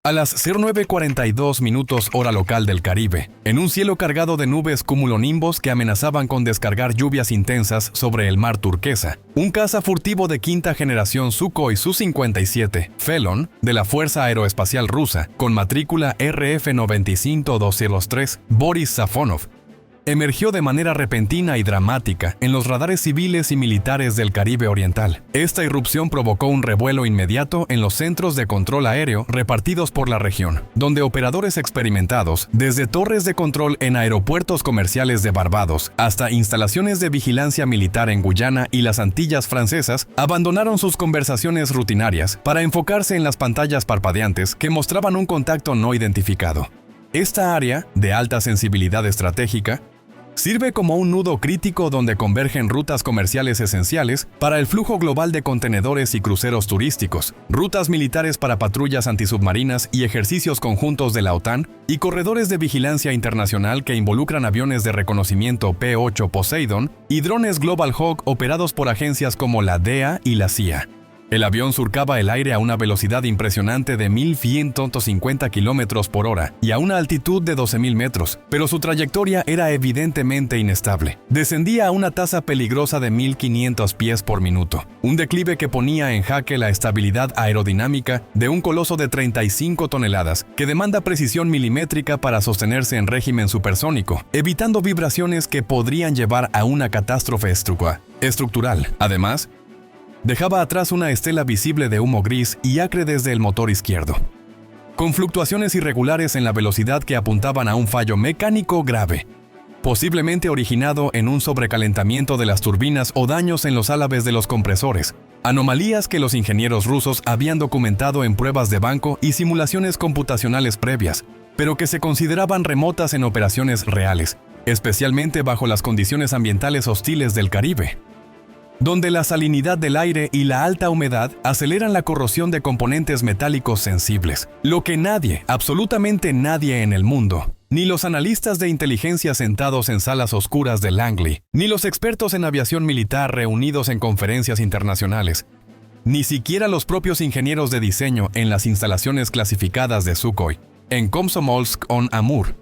A las 09:42 minutos hora local del Caribe, en un cielo cargado de nubes cumulonimbos que amenazaban con descargar lluvias intensas sobre el mar turquesa, un caza furtivo de quinta generación Sukhoi Su-57 Felon de la Fuerza Aeroespacial Rusa, con matrícula RF-95203 Boris Safonov, emergió de manera repentina y dramática en los radares civiles y militares del Caribe Oriental. Esta irrupción provocó un revuelo inmediato en los centros de control aéreo repartidos por la región, donde operadores experimentados, desde torres de control en aeropuertos comerciales de Barbados hasta instalaciones de vigilancia militar en Guyana y las Antillas francesas, abandonaron sus conversaciones rutinarias para enfocarse en las pantallas parpadeantes que mostraban un contacto no identificado. Esta área, de alta sensibilidad estratégica, sirve como un nudo crítico donde convergen rutas comerciales esenciales para el flujo global de contenedores y cruceros turísticos, rutas militares para patrullas antisubmarinas y ejercicios conjuntos de la OTAN, y corredores de vigilancia internacional que involucran aviones de reconocimiento P-8 Poseidon y drones Global Hawk operados por agencias como la DEA y la CIA. El avión surcaba el aire a una velocidad impresionante de 1.150 km por hora y a una altitud de 12.000 metros, pero su trayectoria era evidentemente inestable. Descendía a una tasa peligrosa de 1.500 pies por minuto, un declive que ponía en jaque la estabilidad aerodinámica de un coloso de 35 toneladas que demanda precisión milimétrica para sostenerse en régimen supersónico, evitando vibraciones que podrían llevar a una catástrofe estructural. Además, dejaba atrás una estela visible de humo gris y acre desde el motor izquierdo, con fluctuaciones irregulares en la velocidad que apuntaban a un fallo mecánico grave, posiblemente originado en un sobrecalentamiento de las turbinas o daños en los álabes de los compresores, anomalías que los ingenieros rusos habían documentado en pruebas de banco y simulaciones computacionales previas, pero que se consideraban remotas en operaciones reales, especialmente bajo las condiciones ambientales hostiles del Caribe, donde la salinidad del aire y la alta humedad aceleran la corrosión de componentes metálicos sensibles, lo que nadie, absolutamente nadie en el mundo, ni los analistas de inteligencia sentados en salas oscuras de Langley, ni los expertos en aviación militar reunidos en conferencias internacionales, ni siquiera los propios ingenieros de diseño en las instalaciones clasificadas de Sukhoi, en Komsomolsk-on-Amur,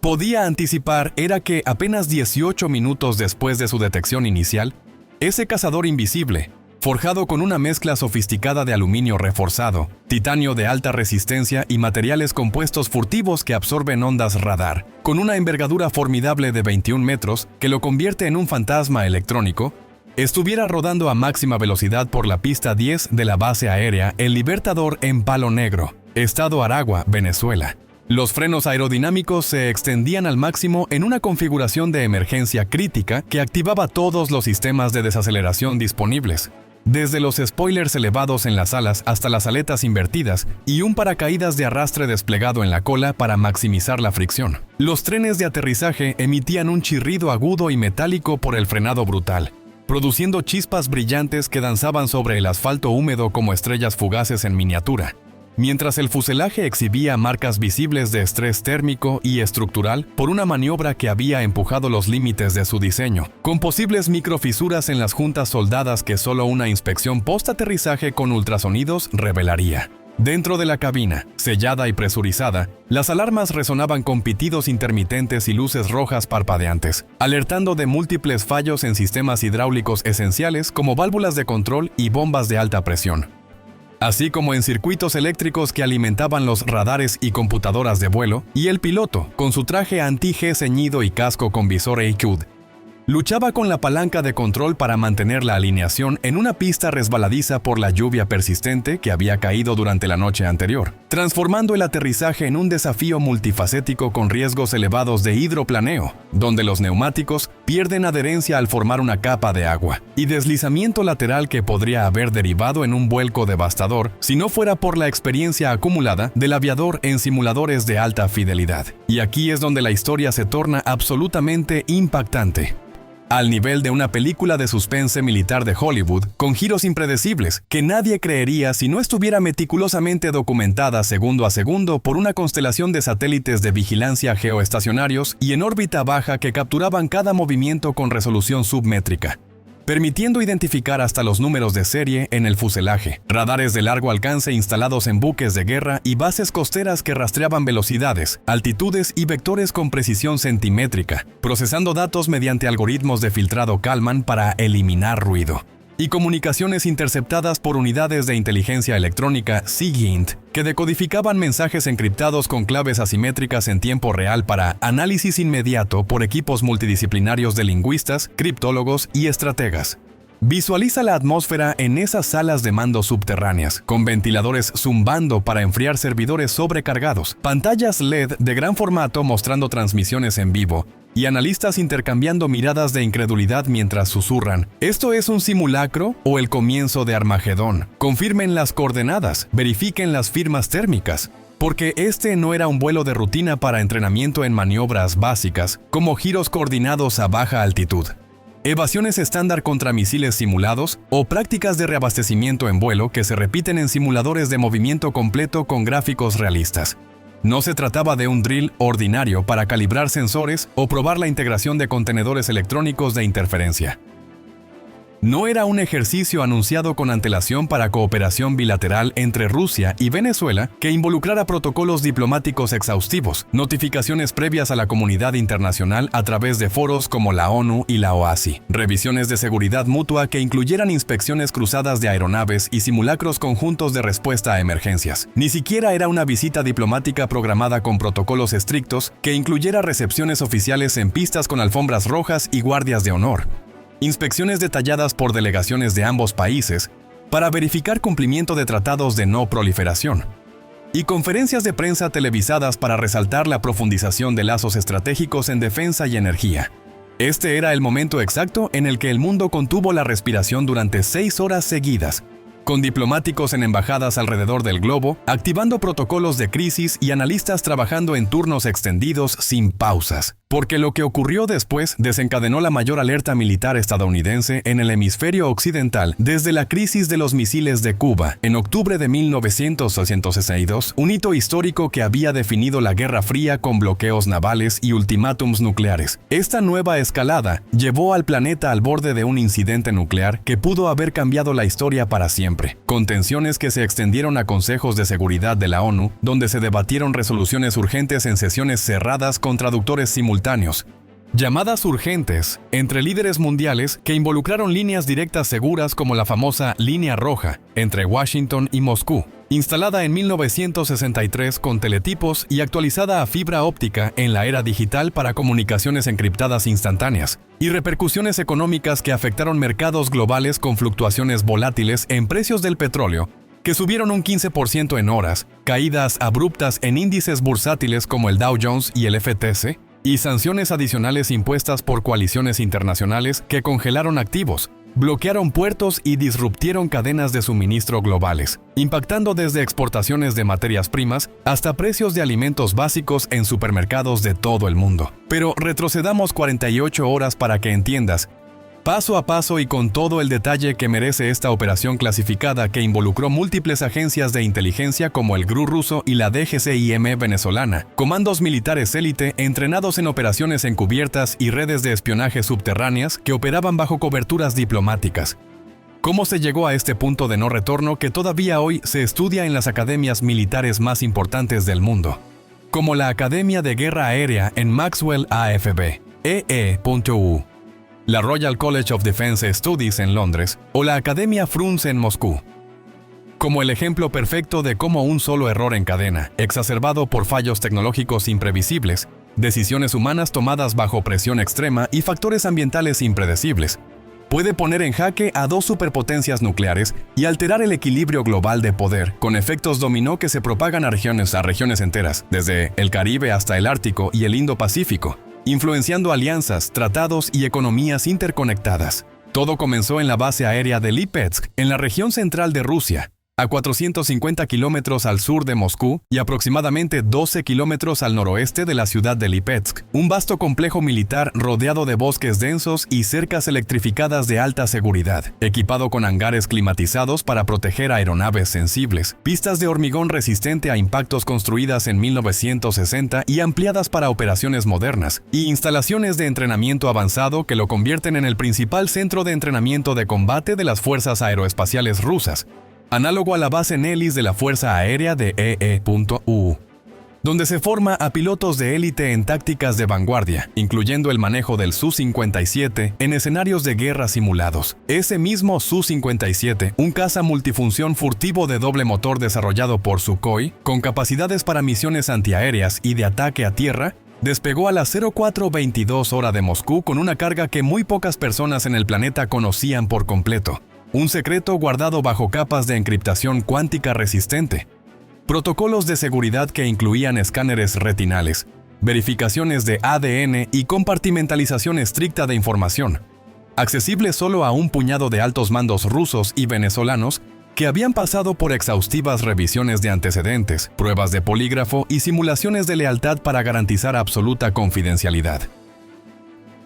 podía anticipar era que apenas 18 minutos después de su detección inicial, ese cazador invisible, forjado con una mezcla sofisticada de aluminio reforzado, titanio de alta resistencia y materiales compuestos furtivos que absorben ondas radar, con una envergadura formidable de 21 metros que lo convierte en un fantasma electrónico, estuviera rodando a máxima velocidad por la pista 10 de la base aérea El Libertador en Palo Negro, Estado Aragua, Venezuela. Los frenos aerodinámicos se extendían al máximo en una configuración de emergencia crítica que activaba todos los sistemas de desaceleración disponibles, desde los spoilers elevados en las alas hasta las aletas invertidas y un paracaídas de arrastre desplegado en la cola para maximizar la fricción. Los trenes de aterrizaje emitían un chirrido agudo y metálico por el frenado brutal, produciendo chispas brillantes que danzaban sobre el asfalto húmedo como estrellas fugaces en miniatura, mientras el fuselaje exhibía marcas visibles de estrés térmico y estructural por una maniobra que había empujado los límites de su diseño, con posibles microfisuras en las juntas soldadas que solo una inspección post-aterrizaje con ultrasonidos revelaría. Dentro de la cabina, sellada y presurizada, las alarmas resonaban con pitidos intermitentes y luces rojas parpadeantes, alertando de múltiples fallos en sistemas hidráulicos esenciales como válvulas de control y bombas de alta presión, así como en circuitos eléctricos que alimentaban los radares y computadoras de vuelo, y el piloto, con su traje anti-G ceñido y casco con visor AQD, luchaba con la palanca de control para mantener la alineación en una pista resbaladiza por la lluvia persistente que había caído durante la noche anterior, transformando el aterrizaje en un desafío multifacético con riesgos elevados de hidroplaneo, donde los neumáticos pierden adherencia al formar una capa de agua, y deslizamiento lateral que podría haber derivado en un vuelco devastador si no fuera por la experiencia acumulada del aviador en simuladores de alta fidelidad. Y aquí es donde la historia se torna absolutamente impactante, al nivel de una película de suspense militar de Hollywood, con giros impredecibles, que nadie creería si no estuviera meticulosamente documentada segundo a segundo por una constelación de satélites de vigilancia geoestacionarios y en órbita baja que capturaban cada movimiento con resolución submétrica. permitiendo identificar hasta los números de serie en el fuselaje, radares de largo alcance instalados en buques de guerra y bases costeras que rastreaban velocidades, altitudes y vectores con precisión centimétrica, procesando datos mediante algoritmos de filtrado Kalman para eliminar ruido. Y comunicaciones interceptadas por unidades de inteligencia electrónica SIGINT, que decodificaban mensajes encriptados con claves asimétricas en tiempo real para análisis inmediato por equipos multidisciplinarios de lingüistas, criptólogos y estrategas. Visualiza la atmósfera en esas salas de mando subterráneas, con ventiladores zumbando para enfriar servidores sobrecargados, pantallas LED de gran formato mostrando transmisiones en vivo, y analistas intercambiando miradas de incredulidad mientras susurran: ¿esto es un simulacro o el comienzo de Armagedón? Confirmen las coordenadas, verifiquen las firmas térmicas. Porque este no era un vuelo de rutina para entrenamiento en maniobras básicas, como giros coordinados a baja altitud, evasiones estándar contra misiles simulados o prácticas de reabastecimiento en vuelo que se repiten en simuladores de movimiento completo con gráficos realistas. No se trataba de un drill ordinario para calibrar sensores o probar la integración de contenedores electrónicos de interferencia. No era un ejercicio anunciado con antelación para cooperación bilateral entre Rusia y Venezuela que involucrara protocolos diplomáticos exhaustivos, notificaciones previas a la comunidad internacional a través de foros como la ONU y la OASI, revisiones de seguridad mutua que incluyeran inspecciones cruzadas de aeronaves y simulacros conjuntos de respuesta a emergencias. Ni siquiera era una visita diplomática programada con protocolos estrictos que incluyera recepciones oficiales en pistas con alfombras rojas y guardias de honor. Inspecciones detalladas por delegaciones de ambos países para verificar cumplimiento de tratados de no proliferación, y conferencias de prensa televisadas para resaltar la profundización de lazos estratégicos en defensa y energía. Este era el momento exacto en el que el mundo contuvo la respiración durante 6 horas seguidas, con diplomáticos en embajadas alrededor del globo, activando protocolos de crisis y analistas trabajando en turnos extendidos sin pausas. Porque lo que ocurrió después desencadenó la mayor alerta militar estadounidense en el hemisferio occidental desde la crisis de los misiles de Cuba en octubre de 1962, un hito histórico que había definido la Guerra Fría con bloqueos navales y ultimátums nucleares. Esta nueva escalada llevó al planeta al borde de un incidente nuclear que pudo haber cambiado la historia para siempre, con tensiones que se extendieron a consejos de seguridad de la ONU, donde se debatieron resoluciones urgentes en sesiones cerradas con traductores simultáneos. Llamadas urgentes entre líderes mundiales que involucraron líneas directas seguras como la famosa Línea Roja entre Washington y Moscú, instalada en 1963 con teletipos y actualizada a fibra óptica en la era digital para comunicaciones encriptadas instantáneas, y repercusiones económicas que afectaron mercados globales con fluctuaciones volátiles en precios del petróleo, que subieron un 15% en horas, caídas abruptas en índices bursátiles como el Dow Jones y el FTSE, y sanciones adicionales impuestas por coaliciones internacionales que congelaron activos, bloquearon puertos y disruptieron cadenas de suministro globales, impactando desde exportaciones de materias primas hasta precios de alimentos básicos en supermercados de todo el mundo. Pero retrocedamos 48 horas para que entiendas, paso a paso y con todo el detalle que merece esta operación clasificada que involucró múltiples agencias de inteligencia como el GRU ruso y la DGCIM venezolana, comandos militares élite entrenados en operaciones encubiertas y redes de espionaje subterráneas que operaban bajo coberturas diplomáticas. ¿Cómo se llegó a este punto de no retorno que todavía hoy se estudia en las academias militares más importantes del mundo? Como la Academia de Guerra Aérea en Maxwell AFB, EE.U, la Royal College of Defense Studies en Londres o la Academia Frunze en Moscú. Como el ejemplo perfecto de cómo un solo error en cadena, exacerbado por fallos tecnológicos imprevisibles, decisiones humanas tomadas bajo presión extrema y factores ambientales impredecibles, puede poner en jaque a 2 superpotencias nucleares y alterar el equilibrio global de poder, con efectos dominó que se propagan a regiones enteras, desde el Caribe hasta el Ártico y el Indo-Pacífico, influenciando alianzas, tratados y economías interconectadas. Todo comenzó en la base aérea de Lipetsk, en la región central de Rusia, a 450 kilómetros al sur de Moscú y aproximadamente 12 kilómetros al noroeste de la ciudad de Lipetsk, un vasto complejo militar rodeado de bosques densos y cercas electrificadas de alta seguridad, equipado con hangares climatizados para proteger aeronaves sensibles, pistas de hormigón resistente a impactos construidas en 1960 y ampliadas para operaciones modernas, y instalaciones de entrenamiento avanzado que lo convierten en el principal centro de entrenamiento de combate de las fuerzas aeroespaciales rusas, análogo a la base Nellis de la Fuerza Aérea de EE.U, donde se forma a pilotos de élite en tácticas de vanguardia, incluyendo el manejo del Su-57 en escenarios de guerra simulados. Ese mismo Su-57, un caza multifunción furtivo de doble motor desarrollado por Sukhoi, con capacidades para misiones antiaéreas y de ataque a tierra, despegó a las 04:22 hora de Moscú con una carga que muy pocas personas en el planeta conocían por completo. Un secreto guardado bajo capas de encriptación cuántica resistente. Protocolos de seguridad que incluían escáneres retinales, verificaciones de ADN y compartimentalización estricta de información, accesible solo a un puñado de altos mandos rusos y venezolanos que habían pasado por exhaustivas revisiones de antecedentes, pruebas de polígrafo y simulaciones de lealtad para garantizar absoluta confidencialidad.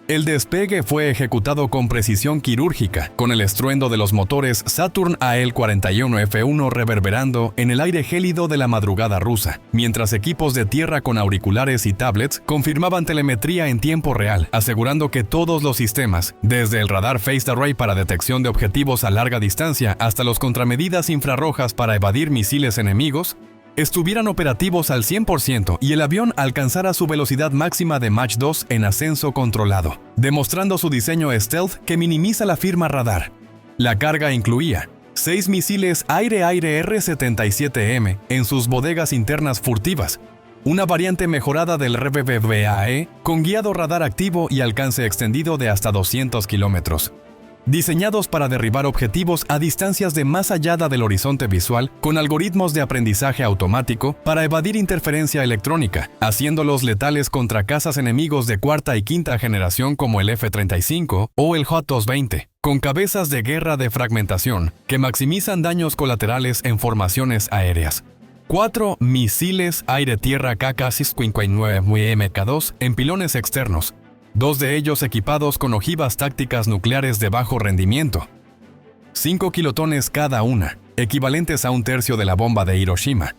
El despegue fue ejecutado con precisión quirúrgica, con el estruendo de los motores Saturn AL-41F1 reverberando en el aire gélido de la madrugada rusa, mientras equipos de tierra con auriculares y tablets confirmaban telemetría en tiempo real, asegurando que todos los sistemas, desde el radar Phased Array para detección de objetivos a larga distancia hasta los contramedidas infrarrojas para evadir misiles enemigos, estuvieran operativos al 100% y el avión alcanzara su velocidad máxima de Mach 2 en ascenso controlado, demostrando su diseño stealth que minimiza la firma radar. La carga incluía 6 misiles aire-aire R-77M en sus bodegas internas furtivas, una variante mejorada del RBBAE con guiado radar activo y alcance extendido de hasta 200 kilómetros. Diseñados para derribar objetivos a distancias de más allá del horizonte visual con algoritmos de aprendizaje automático para evadir interferencia electrónica, haciéndolos letales contra cazas enemigos de cuarta y quinta generación como el F-35 o el Hot-220, con cabezas de guerra de fragmentación que maximizan daños colaterales en formaciones aéreas. 4 misiles aire-tierra KK-59MK2 en pilones externos, 2 de ellos equipados con ojivas tácticas nucleares de bajo rendimiento. 5 kilotones cada una, equivalentes a un tercio de la bomba de Hiroshima,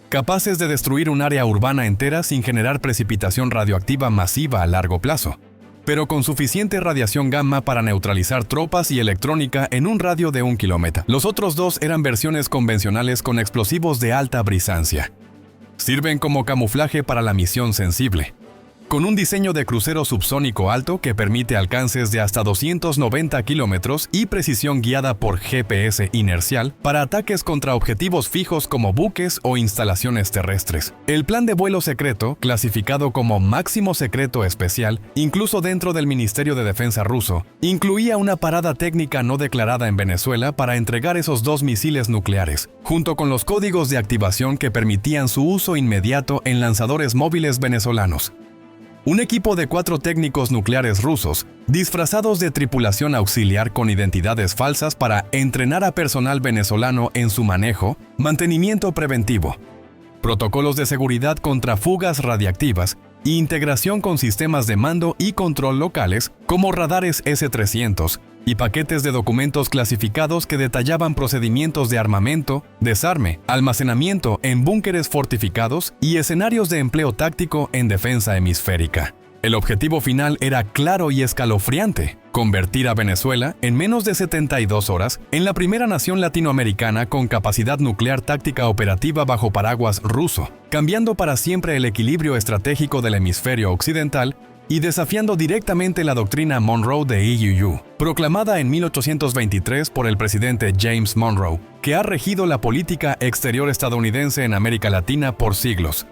capaces de destruir un área urbana entera sin generar precipitación radioactiva masiva a largo plazo, pero con suficiente radiación gamma para neutralizar tropas y electrónica en un radio de 1 kilómetro. Los otros 2 eran versiones convencionales con explosivos de alta brisancia. Sirven como camuflaje para la misión sensible, con un diseño de crucero subsónico alto que permite alcances de hasta 290 kilómetros y precisión guiada por GPS inercial para ataques contra objetivos fijos como buques o instalaciones terrestres. El plan de vuelo secreto, clasificado como máximo secreto especial, incluso dentro del Ministerio de Defensa ruso, incluía una parada técnica no declarada en Venezuela para entregar esos 2 misiles nucleares, junto con los códigos de activación que permitían su uso inmediato en lanzadores móviles venezolanos. Un equipo de 4 técnicos nucleares rusos, disfrazados de tripulación auxiliar con identidades falsas para entrenar a personal venezolano en su manejo, mantenimiento preventivo, protocolos de seguridad contra fugas radiactivas e integración con sistemas de mando y control locales como radares S-300 y paquetes de documentos clasificados que detallaban procedimientos de armamento, desarme, almacenamiento en búnkeres fortificados y escenarios de empleo táctico en defensa hemisférica. El objetivo final era claro y escalofriante: convertir a Venezuela, en menos de 72 horas, en la primera nación latinoamericana con capacidad nuclear táctica operativa bajo paraguas ruso, cambiando para siempre el equilibrio estratégico del hemisferio occidental y desafiando directamente la doctrina Monroe de EUU, proclamada en 1823 por el presidente James Monroe, que ha regido la política exterior estadounidense en América Latina por siglos,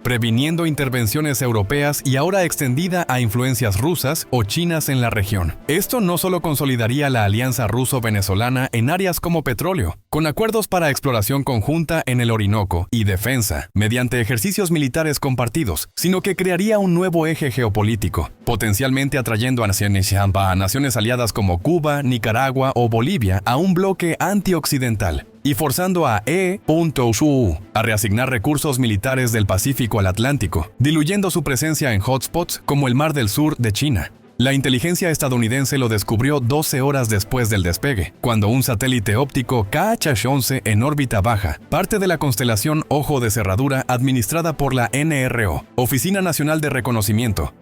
previniendo intervenciones europeas y ahora extendida a influencias rusas o chinas en la región. Esto no solo consolidaría la alianza ruso-venezolana en áreas como petróleo, con acuerdos para exploración conjunta en el Orinoco y defensa, mediante ejercicios militares compartidos, sino que crearía un nuevo eje geopolítico, potencialmente atrayendo a naciones aliadas como Cuba, Nicaragua o Bolivia a un bloque antioccidental, y forzando a E.U. a reasignar recursos militares del Pacífico al Atlántico, diluyendo su presencia en hotspots como el Mar del Sur de China. La inteligencia estadounidense lo descubrió 12 horas después del despegue, cuando un satélite óptico KH-11 en órbita baja, parte de la constelación Ojo de Cerradura administrada por la NRO, Oficina Nacional de Reconocimiento,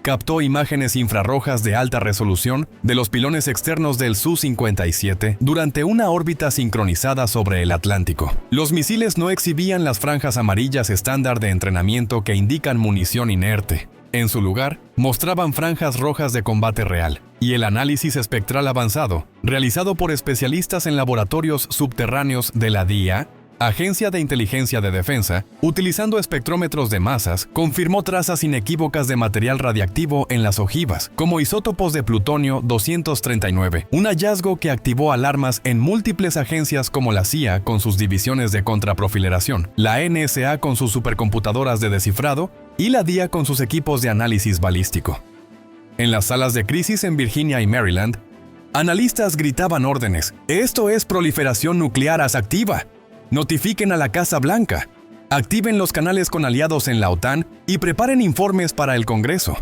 captó imágenes infrarrojas de alta resolución de los pilones externos del Su-57 durante una órbita sincronizada sobre el Atlántico. Los misiles no exhibían las franjas amarillas estándar de entrenamiento que indican munición inerte. En su lugar, mostraban franjas rojas de combate real, y el análisis espectral avanzado, realizado por especialistas en laboratorios subterráneos de la DIA, Agencia de Inteligencia de Defensa, utilizando espectrómetros de masas, confirmó trazas inequívocas de material radiactivo en las ojivas, como isótopos de plutonio 239, un hallazgo que activó alarmas en múltiples agencias como la CIA con sus divisiones de contraprofileración, la NSA con sus supercomputadoras de descifrado y la DIA con sus equipos de análisis balístico. En las salas de crisis en Virginia y Maryland, analistas gritaban órdenes: «Esto es proliferación nuclear activa. Notifiquen a la Casa Blanca, activen los canales con aliados en la OTAN y preparen informes para el Congreso».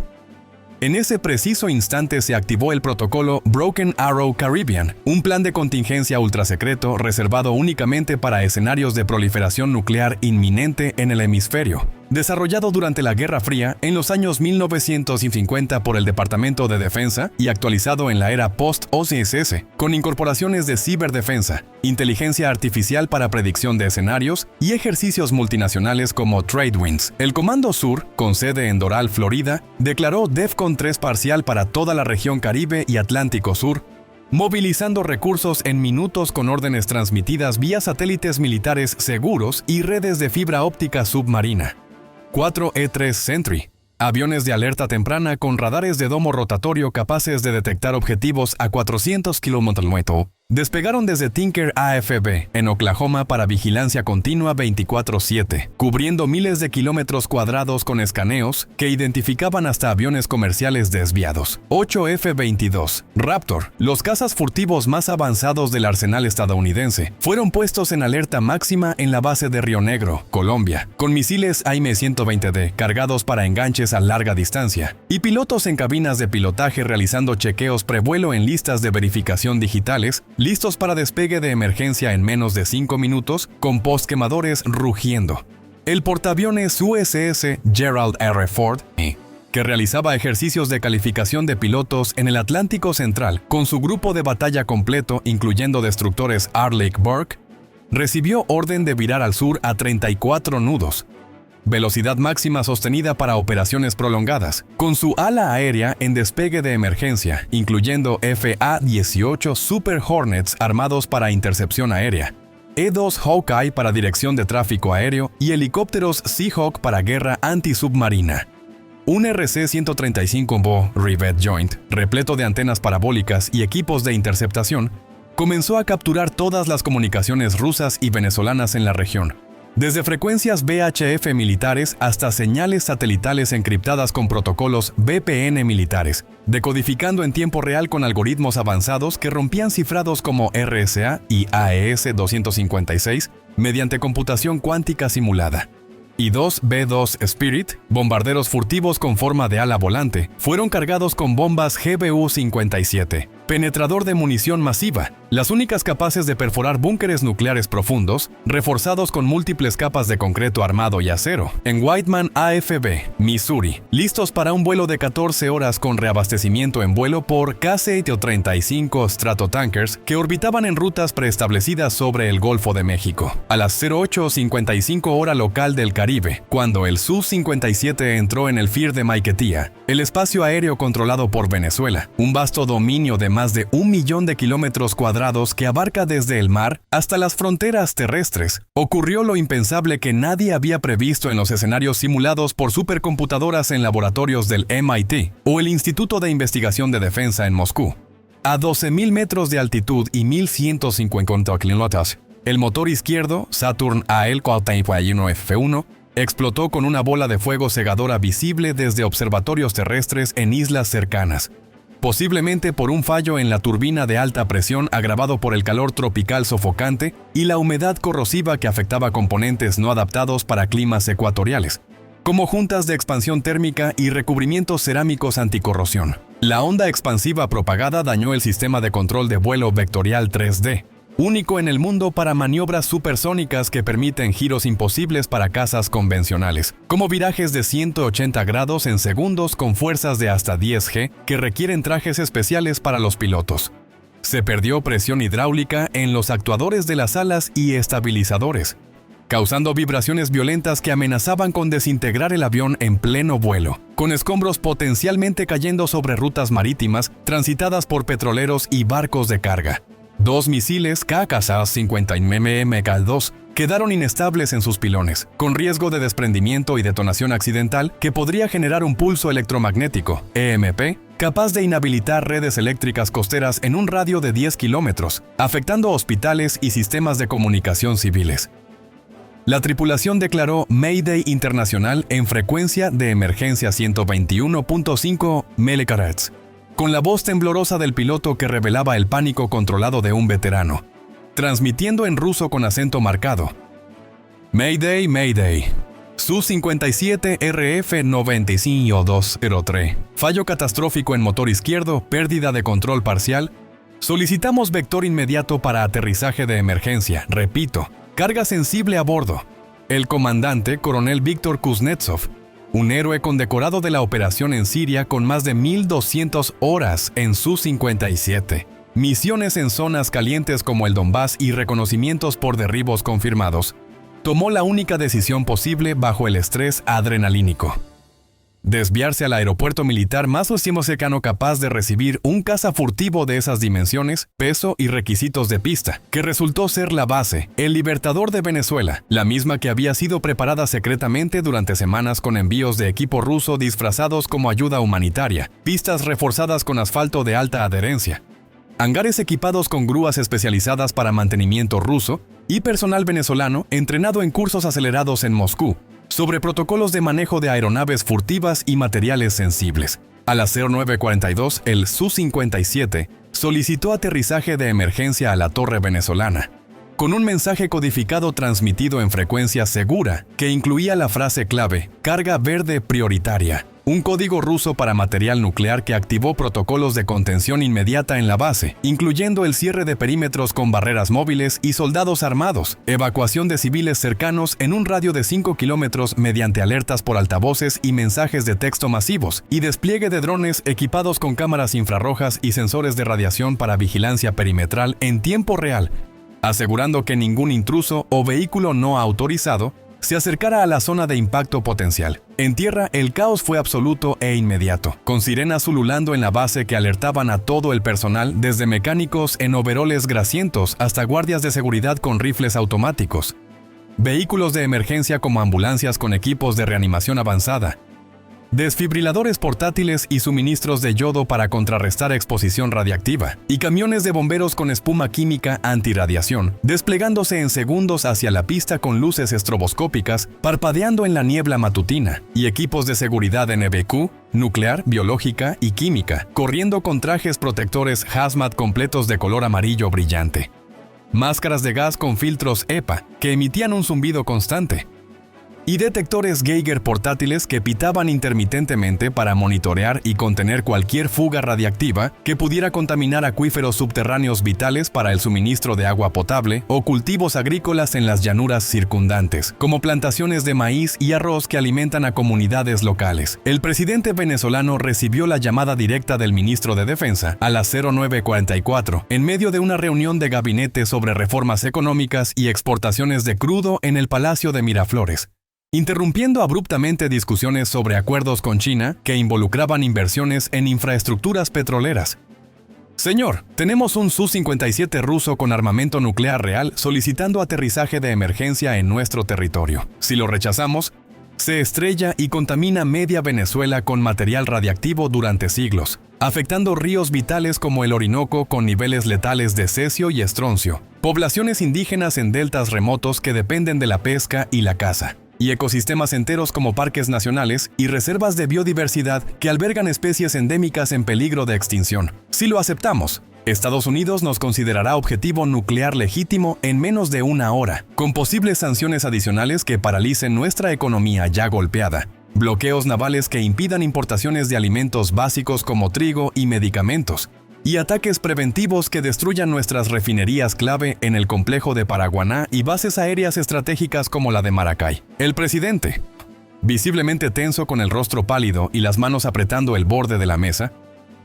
En ese preciso instante se activó el protocolo Broken Arrow Caribbean, un plan de contingencia ultrasecreto reservado únicamente para escenarios de proliferación nuclear inminente en el hemisferio, desarrollado durante la Guerra Fría en los años 1950 por el Departamento de Defensa y actualizado en la era post-OCSS, con incorporaciones de ciberdefensa, inteligencia artificial para predicción de escenarios y ejercicios multinacionales como Tradewinds. El Comando Sur, con sede en Doral, Florida, declaró DEFCON 3 parcial para toda la región Caribe y Atlántico Sur, movilizando recursos en minutos con órdenes transmitidas vía satélites militares seguros y redes de fibra óptica submarina. 4 E-3 Sentry, aviones de alerta temprana con radares de domo rotatorio capaces de detectar objetivos a 400 km, despegaron desde Tinker AFB, en Oklahoma, para vigilancia continua 24/7, cubriendo miles de kilómetros cuadrados con escaneos que identificaban hasta aviones comerciales desviados. 8 F-22 Raptor, los cazas furtivos más avanzados del arsenal estadounidense, fueron puestos en alerta máxima en la base de Río Negro, Colombia, con misiles AIM-120D cargados para enganches a larga distancia, y pilotos en cabinas de pilotaje realizando chequeos prevuelo en listas de verificación digitales, listos para despegue de emergencia en menos de 5 minutos, con postquemadores rugiendo. El portaaviones USS Gerald R. Ford, que realizaba ejercicios de calificación de pilotos en el Atlántico Central con su grupo de batalla completo, incluyendo destructores Arleigh Burke, recibió orden de virar al sur a 34 nudos, velocidad máxima sostenida para operaciones prolongadas, con su ala aérea en despegue de emergencia, incluyendo FA-18 Super Hornets armados para intercepción aérea, E-2 Hawkeye para dirección de tráfico aéreo y helicópteros Seahawk para guerra antisubmarina. Un RC-135 Rivet Joint, repleto de antenas parabólicas y equipos de interceptación, comenzó a capturar todas las comunicaciones rusas y venezolanas en la región, desde frecuencias VHF militares hasta señales satelitales encriptadas con protocolos VPN militares, decodificando en tiempo real con algoritmos avanzados que rompían cifrados como RSA y AES-256 mediante computación cuántica simulada. Y 2 B-2 Spirit, bombarderos furtivos con forma de ala volante, fueron cargados con bombas GBU-57, penetrador de munición masiva, las únicas capaces de perforar búnkeres nucleares profundos, reforzados con múltiples capas de concreto armado y acero, en Whiteman AFB, Missouri, listos para un vuelo de 14 horas con reabastecimiento en vuelo por KC-35 Stratotankers que orbitaban en rutas preestablecidas sobre el Golfo de México. A las 08:55 hora local del Caribe, cuando el Su-57 entró en el FIR de Maiquetía, el espacio aéreo controlado por Venezuela, un vasto dominio de más de 1 millón de kilómetros cuadrados que abarca desde el mar hasta las fronteras terrestres, ocurrió lo impensable que nadie había previsto en los escenarios simulados por supercomputadoras en laboratorios del MIT o el Instituto de Investigación de Defensa en Moscú. A 12.000 metros de altitud y 1.150 kilómetros, El motor izquierdo, Saturn AL-41F1, explotó con una bola de fuego cegadora visible desde observatorios terrestres en islas cercanas, posiblemente por un fallo en la turbina de alta presión agravado por el calor tropical sofocante y la humedad corrosiva que afectaba componentes no adaptados para climas ecuatoriales, como juntas de expansión térmica y recubrimientos cerámicos anticorrosión. La onda expansiva propagada dañó el sistema de control de vuelo vectorial 3D, único en el mundo para maniobras supersónicas que permiten giros imposibles para cazas convencionales, como virajes de 180 grados en segundos con fuerzas de hasta 10 G que requieren trajes especiales para los pilotos. Se perdió presión hidráulica en los actuadores de las alas y estabilizadores, causando vibraciones violentas que amenazaban con desintegrar el avión en pleno vuelo, con escombros potencialmente cayendo sobre rutas marítimas transitadas por petroleros y barcos de carga. 2 misiles KK-50mm-2 quedaron inestables en sus pilones, con riesgo de desprendimiento y detonación accidental que podría generar un pulso electromagnético, EMP, capaz de inhabilitar redes eléctricas costeras en un radio de 10 kilómetros, afectando hospitales y sistemas de comunicación civiles. La tripulación declaró Mayday Internacional en frecuencia de emergencia 121.5 MHz, con la voz temblorosa del piloto que revelaba el pánico controlado de un veterano, transmitiendo en ruso con acento marcado. Mayday, Mayday. Su-57 RF-95-203. Fallo catastrófico en motor izquierdo, pérdida de control parcial. Solicitamos vector inmediato para aterrizaje de emergencia. Repito, carga sensible a bordo. El comandante, coronel Víctor Kuznetsov, un héroe condecorado de la operación en Siria con más de 1.200 horas en Su-57, misiones en zonas calientes como el Donbass y reconocimientos por derribos confirmados, tomó la única decisión posible bajo el estrés adrenalínico: desviarse al aeropuerto militar más cercano capaz de recibir un caza furtivo de esas dimensiones, peso y requisitos de pista, que resultó ser la base, el Libertador de Venezuela, la misma que había sido preparada secretamente durante semanas con envíos de equipo ruso disfrazados como ayuda humanitaria, pistas reforzadas con asfalto de alta adherencia, hangares equipados con grúas especializadas para mantenimiento ruso y personal venezolano entrenado en cursos acelerados en Moscú sobre protocolos de manejo de aeronaves furtivas y materiales sensibles. A las 09:42, el Su-57 solicitó aterrizaje de emergencia a la torre venezolana, con un mensaje codificado transmitido en frecuencia segura que incluía la frase clave «Carga verde prioritaria», un código ruso para material nuclear que activó protocolos de contención inmediata en la base, incluyendo el cierre de perímetros con barreras móviles y soldados armados, evacuación de civiles cercanos en un radio de 5 kilómetros mediante alertas por altavoces y mensajes de texto masivos, y despliegue de drones equipados con cámaras infrarrojas y sensores de radiación para vigilancia perimetral en tiempo real, asegurando que ningún intruso o vehículo no autorizado se acercara a la zona de impacto potencial. En tierra, el caos fue absoluto e inmediato, con sirenas ululando en la base que alertaban a todo el personal, desde mecánicos en overoles grasientos hasta guardias de seguridad con rifles automáticos, vehículos de emergencia como ambulancias con equipos de reanimación avanzada, desfibriladores portátiles y suministros de yodo para contrarrestar exposición radiactiva, y camiones de bomberos con espuma química antirradiación, desplegándose en segundos hacia la pista con luces estroboscópicas parpadeando en la niebla matutina, y equipos de seguridad NBQ, nuclear, biológica y química, corriendo con trajes protectores hazmat completos de color amarillo brillante, máscaras de gas con filtros EPA que emitían un zumbido constante, y detectores Geiger portátiles que pitaban intermitentemente para monitorear y contener cualquier fuga radiactiva que pudiera contaminar acuíferos subterráneos vitales para el suministro de agua potable o cultivos agrícolas en las llanuras circundantes, como plantaciones de maíz y arroz que alimentan a comunidades locales. El presidente venezolano recibió la llamada directa del ministro de Defensa a las 09:44, en medio de una reunión de gabinete sobre reformas económicas y exportaciones de crudo en el Palacio de Miraflores, interrumpiendo abruptamente discusiones sobre acuerdos con China que involucraban inversiones en infraestructuras petroleras. Señor, tenemos un Su-57 ruso con armamento nuclear real solicitando aterrizaje de emergencia en nuestro territorio. Si lo rechazamos, Se estrella y contamina media Venezuela con material radiactivo durante siglos, afectando ríos vitales como el Orinoco con niveles letales de cesio y estroncio, poblaciones indígenas en deltas remotos que dependen de la pesca y la caza, y ecosistemas enteros como parques nacionales y reservas de biodiversidad que albergan especies endémicas en peligro de extinción. Si lo aceptamos, Estados Unidos nos considerará objetivo nuclear legítimo en menos de una hora, con posibles sanciones adicionales que paralicen nuestra economía ya golpeada, bloqueos navales que impidan importaciones de alimentos básicos como trigo y medicamentos, y ataques preventivos que destruyan nuestras refinerías clave en el complejo de Paraguaná y bases aéreas estratégicas como la de Maracay. El presidente, visiblemente tenso con el rostro pálido y las manos apretando el borde de la mesa,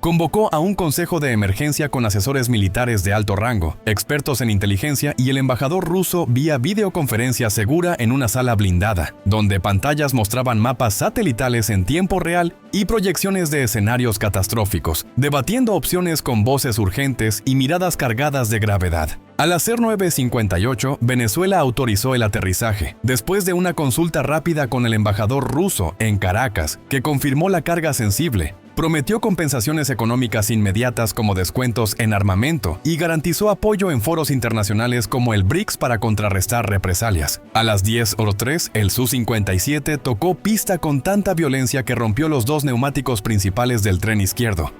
convocó a un consejo de emergencia con asesores militares de alto rango, expertos en inteligencia y el embajador ruso vía videoconferencia segura en una sala blindada, donde pantallas mostraban mapas satelitales en tiempo real y proyecciones de escenarios catastróficos, debatiendo opciones con voces urgentes y miradas cargadas de gravedad. Al hacer 9:58, Venezuela autorizó el aterrizaje, después de una consulta rápida con el embajador ruso en Caracas, que confirmó la carga sensible. Prometió compensaciones económicas inmediatas como descuentos en armamento y garantizó apoyo en foros internacionales como el BRICS para contrarrestar represalias. A las 10:03, el Su-57 tocó pista con tanta violencia que rompió los dos neumáticos principales del tren izquierdo.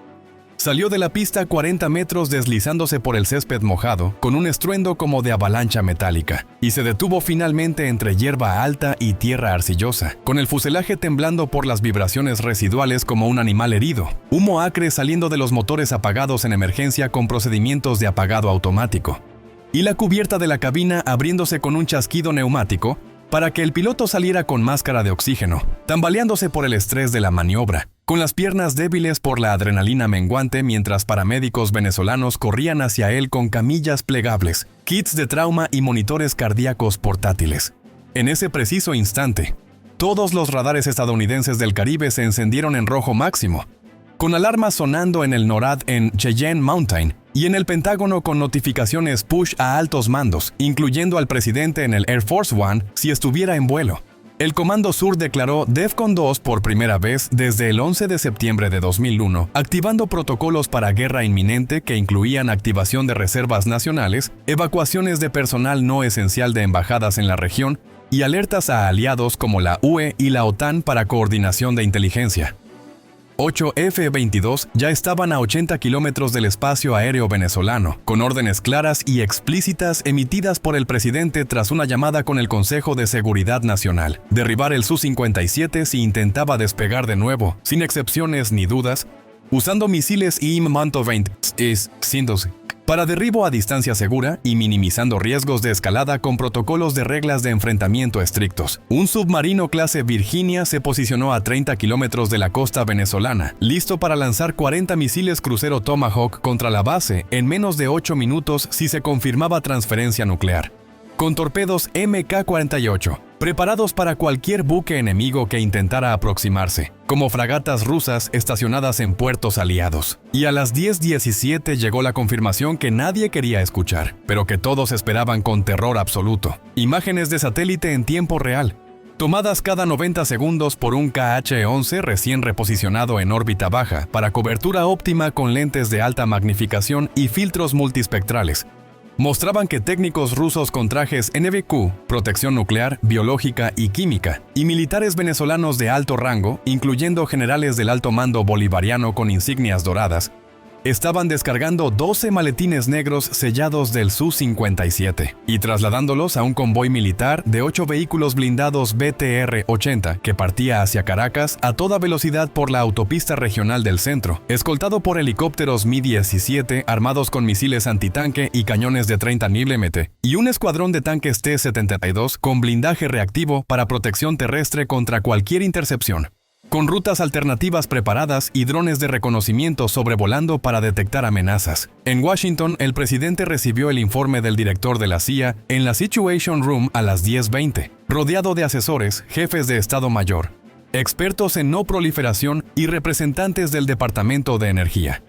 Salió de la pista a 40 metros deslizándose por el césped mojado, con un estruendo como de avalancha metálica, y se detuvo finalmente entre hierba alta y tierra arcillosa, con el fuselaje temblando por las vibraciones residuales como un animal herido, humo acre saliendo de los motores apagados en emergencia con procedimientos de apagado automático, y la cubierta de la cabina abriéndose con un chasquido neumático para que el piloto saliera con máscara de oxígeno, tambaleándose por el estrés de la maniobra, con las piernas débiles por la adrenalina menguante mientras paramédicos venezolanos corrían hacia él con camillas plegables, kits de trauma y monitores cardíacos portátiles. En ese preciso instante, todos los radares estadounidenses del Caribe se encendieron en rojo máximo, con alarmas sonando en el NORAD en Cheyenne Mountain y en el Pentágono con notificaciones push a altos mandos, incluyendo al presidente en el Air Force One si estuviera en vuelo. El Comando Sur declaró DEFCON 2 por primera vez desde el 11 de septiembre de 2001, activando protocolos para guerra inminente que incluían activación de reservas nacionales, evacuaciones de personal no esencial de embajadas en la región y alertas a aliados como la UE y la OTAN para coordinación de inteligencia. 8 F-22 ya estaban a 80 kilómetros del espacio aéreo venezolano, con órdenes claras y explícitas emitidas por el presidente tras una llamada con el Consejo de Seguridad Nacional. Derribar el Su-57 si intentaba despegar de nuevo, sin excepciones ni dudas, usando misiles IM-120 para derribo a distancia segura y minimizando riesgos de escalada con protocolos de reglas de enfrentamiento estrictos. Un submarino clase Virginia se posicionó a 30 kilómetros de la costa venezolana, listo para lanzar 40 misiles crucero Tomahawk contra la base en menos de 8 minutos si se confirmaba transferencia nuclear. Con torpedos MK-48, preparados para cualquier buque enemigo que intentara aproximarse, como fragatas rusas estacionadas en puertos aliados. Y a las 10:17 llegó la confirmación que nadie quería escuchar, pero que todos esperaban con terror absoluto. Imágenes de satélite en tiempo real, tomadas cada 90 segundos por un KH-11 recién reposicionado en órbita baja para cobertura óptima con lentes de alta magnificación y filtros multispectrales. Mostraban que técnicos rusos con trajes NVQ, protección nuclear, biológica y química, y militares venezolanos de alto rango, incluyendo generales del alto mando bolivariano con insignias doradas, estaban descargando 12 maletines negros sellados del Su-57 y trasladándolos a un convoy militar de 8 vehículos blindados BTR-80 que partía hacia Caracas a toda velocidad por la autopista regional del centro, escoltado por helicópteros Mi-17 armados con misiles antitanque y cañones de 30 mm, y un escuadrón de tanques T-72 con blindaje reactivo para protección terrestre contra cualquier intercepción, con rutas alternativas preparadas y drones de reconocimiento sobrevolando para detectar amenazas. En Washington, el presidente recibió el informe del director de la CIA en la Situation Room a las 10:20, rodeado de asesores, jefes de Estado Mayor, expertos en no proliferación y representantes del Departamento de Energía.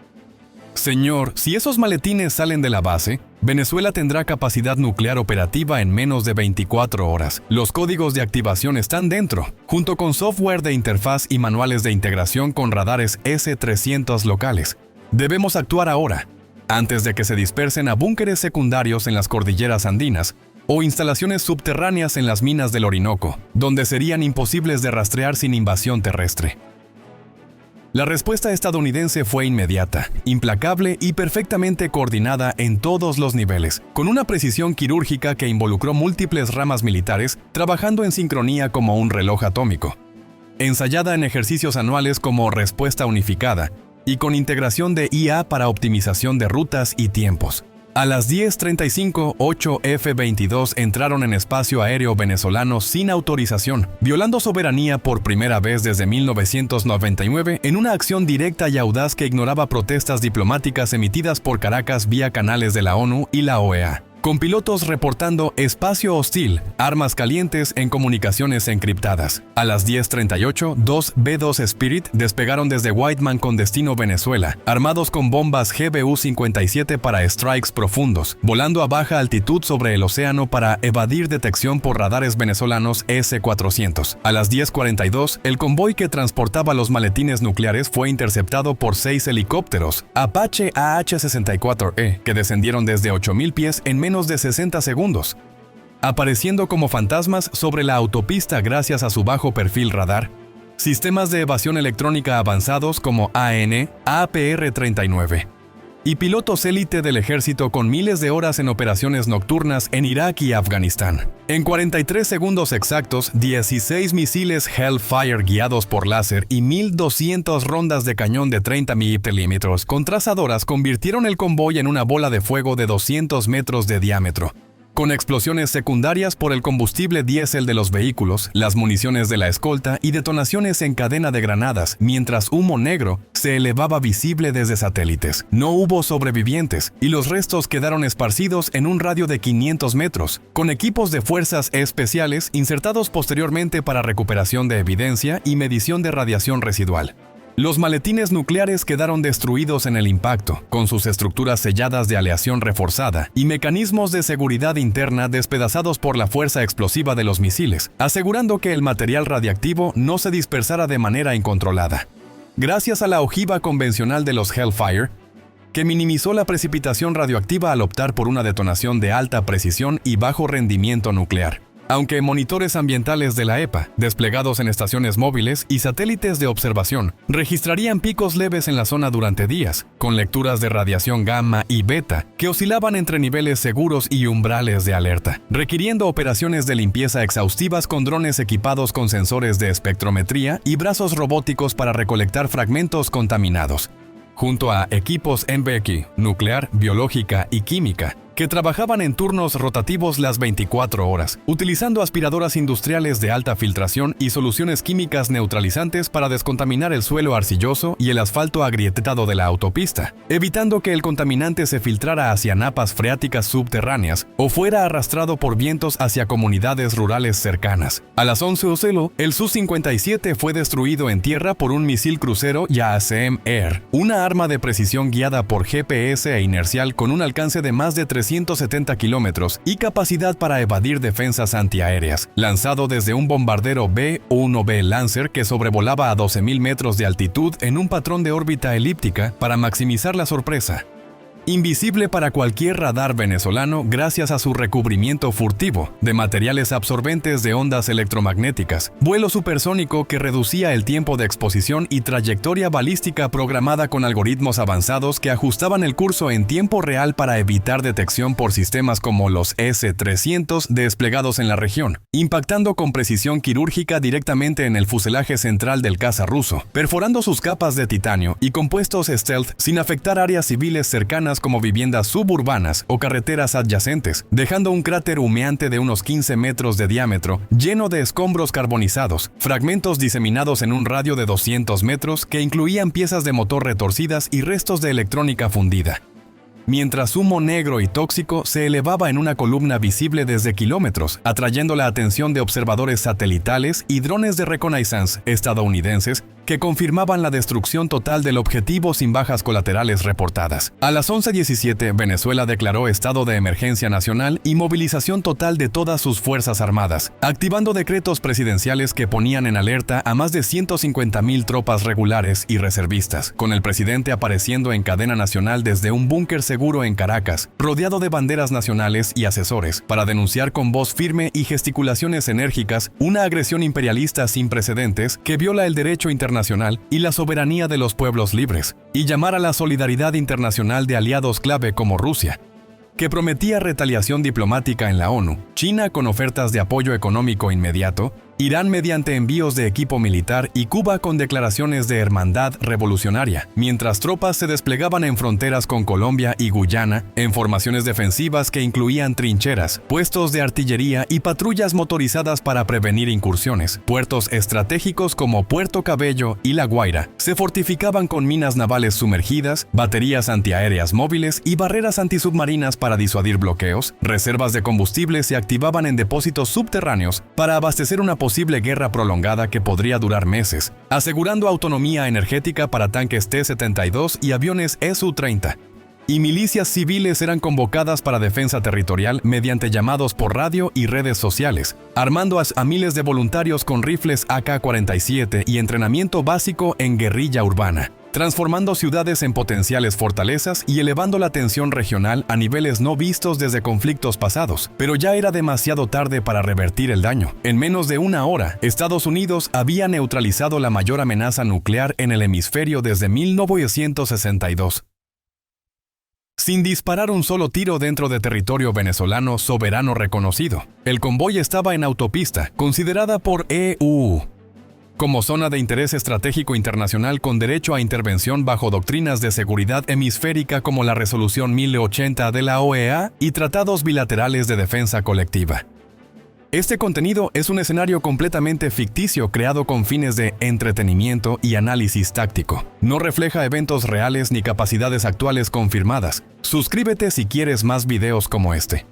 Señor, si esos maletines salen de la base, Venezuela tendrá capacidad nuclear operativa en menos de 24 horas. Los códigos de activación están dentro, junto con software de interfaz y manuales de integración con radares S-300 locales. Debemos actuar ahora, antes de que se dispersen a búnkeres secundarios en las cordilleras andinas o instalaciones subterráneas en las minas del Orinoco, donde serían imposibles de rastrear sin invasión terrestre. La respuesta estadounidense fue inmediata, implacable y perfectamente coordinada en todos los niveles, con una precisión quirúrgica que involucró múltiples ramas militares trabajando en sincronía como un reloj atómico. Ensayada en ejercicios anuales como respuesta unificada y con integración de IA para optimización de rutas y tiempos. A las 10:35, 8 F-22 entraron en espacio aéreo venezolano sin autorización, violando soberanía por primera vez desde 1999 en una acción directa y audaz que ignoraba protestas diplomáticas emitidas por Caracas vía canales de la ONU y la OEA. Con pilotos reportando espacio hostil, armas calientes en comunicaciones encriptadas. A las 10:38, dos B-2 Spirit despegaron desde Whiteman con destino Venezuela, armados con bombas GBU-57 para strikes profundos, volando a baja altitud sobre el océano para evadir detección por radares venezolanos S-400. A las 10:42, el convoy que transportaba los maletines nucleares fue interceptado por 6 helicópteros Apache AH-64E que descendieron desde 8.000 pies en menos de 60 segundos, apareciendo como fantasmas sobre la autopista gracias a su bajo perfil radar, sistemas de evasión electrónica avanzados como AN, APR-39, y pilotos élite del ejército con miles de horas en operaciones nocturnas en Irak y Afganistán. En 43 segundos exactos, 16 misiles Hellfire guiados por láser y 1.200 rondas de cañón de 30 milímetros con trazadoras convirtieron el convoy en una bola de fuego de 200 metros de diámetro, con explosiones secundarias por el combustible diésel de los vehículos, las municiones de la escolta y detonaciones en cadena de granadas, mientras humo negro se elevaba visible desde satélites. No hubo sobrevivientes y los restos quedaron esparcidos en un radio de 500 metros, con equipos de fuerzas especiales insertados posteriormente para recuperación de evidencia y medición de radiación residual. Los maletines nucleares quedaron destruidos en el impacto, con sus estructuras selladas de aleación reforzada y mecanismos de seguridad interna despedazados por la fuerza explosiva de los misiles, asegurando que el material radiactivo no se dispersara de manera incontrolada. Gracias a la ojiva convencional de los Hellfire, que minimizó la precipitación radioactiva al optar por una detonación de alta precisión y bajo rendimiento nuclear. Aunque monitores ambientales de la EPA, desplegados en estaciones móviles y satélites de observación, registrarían picos leves en la zona durante días, con lecturas de radiación gamma y beta que oscilaban entre niveles seguros y umbrales de alerta, requiriendo operaciones de limpieza exhaustivas con drones equipados con sensores de espectrometría y brazos robóticos para recolectar fragmentos contaminados, junto a equipos NBQ, nuclear, biológica y química, que trabajaban en turnos rotativos las 24 horas, utilizando aspiradoras industriales de alta filtración y soluciones químicas neutralizantes para descontaminar el suelo arcilloso y el asfalto agrietado de la autopista, evitando que el contaminante se filtrara hacia napas freáticas subterráneas o fuera arrastrado por vientos hacia comunidades rurales cercanas. A las 11:00, el Su-57 fue destruido en tierra por un misil crucero YASM Air, una arma de precisión guiada por GPS e inercial con un alcance de más de 370 kilómetros y capacidad para evadir defensas antiaéreas, lanzado desde un bombardero B-1B Lancer que sobrevolaba a 12.000 metros de altitud en un patrón de órbita elíptica para maximizar la sorpresa. Invisible para cualquier radar venezolano gracias a su recubrimiento furtivo de materiales absorbentes de ondas electromagnéticas, vuelo supersónico que reducía el tiempo de exposición y trayectoria balística programada con algoritmos avanzados que ajustaban el curso en tiempo real para evitar detección por sistemas como los S-300 desplegados en la región, impactando con precisión quirúrgica directamente en el fuselaje central del caza ruso, perforando sus capas de titanio y compuestos stealth sin afectar áreas civiles cercanas como viviendas suburbanas o carreteras adyacentes, dejando un cráter humeante de unos 15 metros de diámetro, lleno de escombros carbonizados, fragmentos diseminados en un radio de 200 metros que incluían piezas de motor retorcidas y restos de electrónica fundida. mientras humo negro y tóxico se elevaba en una columna visible desde kilómetros, atrayendo la atención de observadores satelitales y drones de reconnaissance estadounidenses que confirmaban la destrucción total del objetivo sin bajas colaterales reportadas. A las 11:17, Venezuela declaró estado de emergencia nacional y movilización total de todas sus fuerzas armadas, activando decretos presidenciales que ponían en alerta a más de 150,000 tropas regulares y reservistas, con el presidente apareciendo en cadena nacional desde un búnker seguro en Caracas, rodeado de banderas nacionales y asesores, para denunciar con voz firme y gesticulaciones enérgicas una agresión imperialista sin precedentes que viola el derecho internacional y la soberanía de los pueblos libres, y llamar a la solidaridad internacional de aliados clave como Rusia, que prometía retaliación diplomática en la ONU, China con ofertas de apoyo económico inmediato, Irán mediante envíos de equipo militar y Cuba con declaraciones de hermandad revolucionaria, mientras tropas se desplegaban en fronteras con Colombia y Guyana, en formaciones defensivas que incluían trincheras, puestos de artillería y patrullas motorizadas para prevenir incursiones. Puertos estratégicos como Puerto Cabello y La Guaira se fortificaban con minas navales sumergidas, baterías antiaéreas móviles y barreras antisubmarinas para disuadir bloqueos. Reservas de combustible se activaban en depósitos subterráneos para abastecer una posible guerra prolongada que podría durar meses, asegurando autonomía energética para tanques T-72 y aviones Su-30. Y milicias civiles eran convocadas para defensa territorial mediante llamados por radio y redes sociales, armando a miles de voluntarios con rifles AK-47 y entrenamiento básico en guerrilla urbana, transformando ciudades en potenciales fortalezas y elevando la tensión regional a niveles no vistos desde conflictos pasados. Pero ya era demasiado tarde para revertir el daño. En menos de una hora, Estados Unidos había neutralizado la mayor amenaza nuclear en el hemisferio desde 1962. Sin disparar un solo tiro dentro de territorio venezolano soberano reconocido. El convoy estaba en autopista, considerada por EU como zona de interés estratégico internacional con derecho a intervención bajo doctrinas de seguridad hemisférica como la Resolución 1080 de la OEA y tratados bilaterales de defensa colectiva. Este contenido es un escenario completamente ficticio creado con fines de entretenimiento y análisis táctico. No refleja eventos reales ni capacidades actuales confirmadas. Suscríbete si quieres más videos como este.